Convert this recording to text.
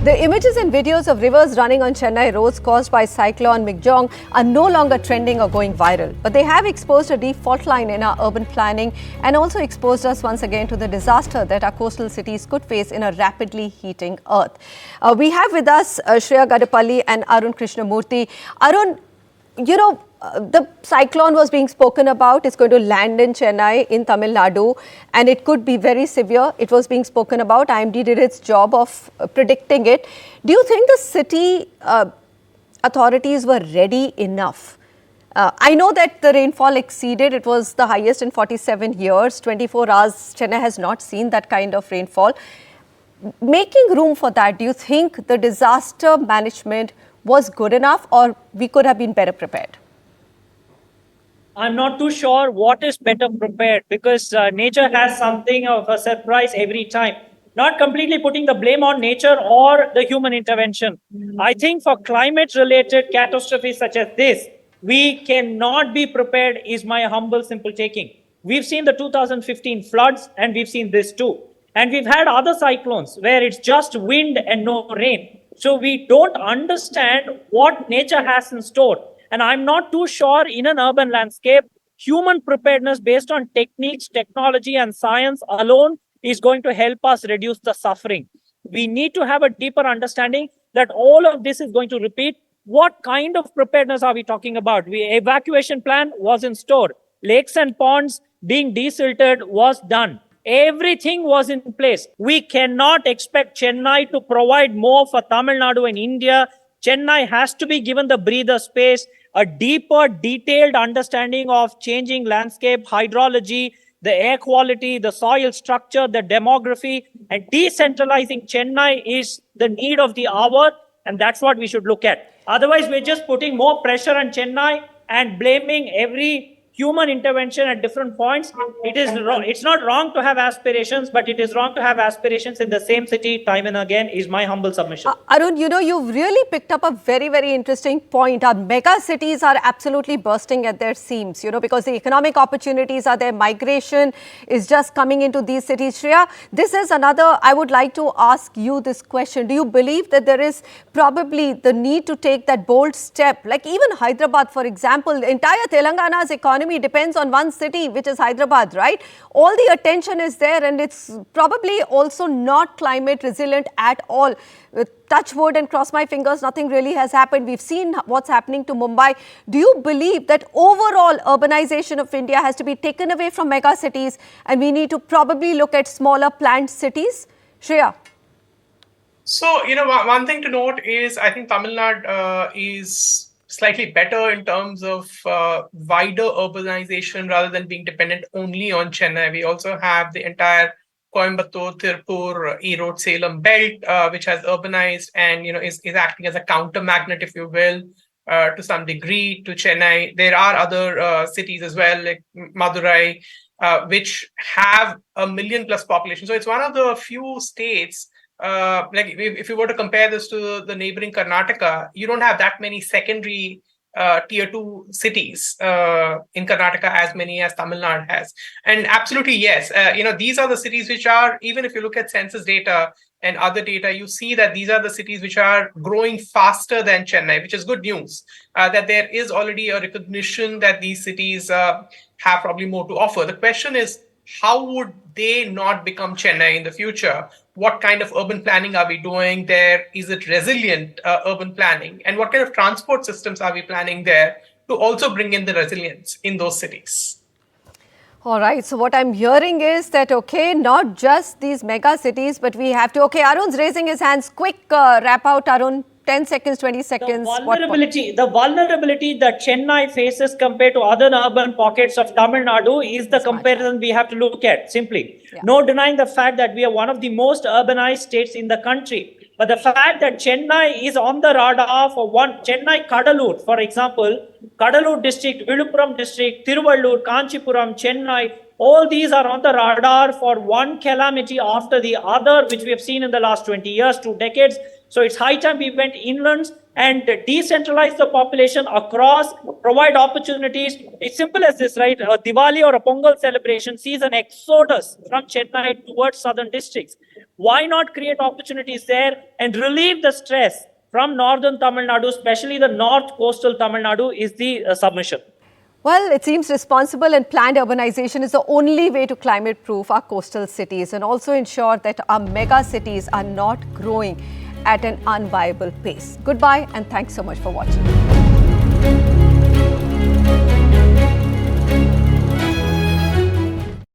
The images and videos of rivers running on Chennai roads caused by Cyclone Michaung are no longer trending or going viral. But they have exposed a deep fault line in our urban planning and also exposed us once again to the disaster that our coastal cities could face in a rapidly heating earth. We have with us Shreya Gadepalli and Arun Krishnamurthy. Arun, the cyclone was being spoken about. It's going to land in Chennai in Tamil Nadu and it could be very severe. It was being spoken about. IMD did its job of predicting it. Do you think the city authorities were ready enough? I know that the rainfall exceeded. It was the highest in 47 years. 24 hours, Chennai has not seen that kind of rainfall. Making room for that, do you think the disaster management was good enough or we could have been better prepared? I'm not too sure what is better prepared because nature has something of a surprise every time. Not completely putting the blame on nature or the human intervention. I think for climate-related catastrophes such as this, we cannot be prepared is my humble, simple taking. We've seen the 2015 floods and we've seen this too. And we've had other cyclones where it's just wind and no rain. So we don't understand what nature has in store. And I'm not too sure in an urban landscape, human preparedness based on techniques, technology, and science alone is going to help us reduce the suffering. We need to have a deeper understanding that all of this is going to repeat. What kind of preparedness are we talking about? Evacuation plan was in store. Lakes and ponds being desilted was done. Everything was in place. We cannot expect Chennai to provide more for Tamil Nadu and India. Chennai has to be given the breather space, a deeper, detailed understanding of changing landscape, hydrology, the air quality, the soil structure, the demography, and decentralizing Chennai is the need of the hour, and that's what we should look at. Otherwise, we're just putting more pressure on Chennai and blaming every human intervention at different points. It's not wrong to have aspirations, but it is wrong to have aspirations in the same city time and again is my humble submission. Arun, you've really picked up a very, very interesting point. Our mega cities are absolutely bursting at their seams, because the economic opportunities are there. Migration is just coming into these cities. Shreya, this is another, I would like to ask you this question. Do you believe that there is probably the need to take that bold step? Like even Hyderabad, for example, the entire Telangana's economy depends on one city, which is Hyderabad, right? All the attention is there and it's probably also not climate resilient at all. Touch wood and cross my fingers, nothing really has happened. We've seen what's happening to Mumbai. Do you believe that overall urbanization of India has to be taken away from mega cities and we need to probably look at smaller planned cities? Shreya. So, one thing to note is I think Tamil Nadu is slightly better in terms of wider urbanization rather than being dependent only on Chennai. We also have the entire Coimbatore, Tirupur, Erode, Salem belt, which has urbanized and is acting as a counter magnet, if you will, to some degree to Chennai. There are other cities as well, like Madurai, which have 1 million plus population. So it's one of the few states. Like if you were to compare this to the neighboring Karnataka, you don't have that many secondary tier 2 cities in Karnataka as many as Tamil Nadu has. And absolutely, yes, these are the cities which are, even if you look at census data and other data, you see that these are the cities which are growing faster than Chennai, which is good news, that there is already a recognition that these cities have probably more to offer. The question is, how would they not become Chennai in the future? What kind of urban planning are we doing there? Is it resilient urban planning? And what kind of transport systems are we planning there to also bring in the resilience in those cities? All right. So what I'm hearing is that, okay, not just these mega cities, but we have to, okay, Arun's raising his hands. Quick wrap out, Arun. 10 seconds, 20 seconds. The vulnerability that Chennai faces compared to other urban pockets of Tamil Nadu is the comparison we have to look at, simply. Yeah. No denying the fact that we are one of the most urbanized states in the country. But the fact that Chennai is on the radar for Chennai Kadalur, for example, Kadalur district, Viluppuram district, Tiruvallur, Kanchipuram, Chennai, all these are on the radar for one calamity after the other, which we have seen in the last 20 years, 2 decades. So it's high time we went inland and decentralize the population across, provide opportunities. It's simple as this, right? A Diwali or a Pongal celebration sees an exodus from Chennai towards southern districts. Why not create opportunities there and relieve the stress from northern Tamil Nadu, especially the north coastal Tamil Nadu, is the submission. Well, it seems responsible and planned urbanization is the only way to climate-proof our coastal cities and also ensure that our mega cities are not growing at an unviable pace. Goodbye and thanks so much for watching.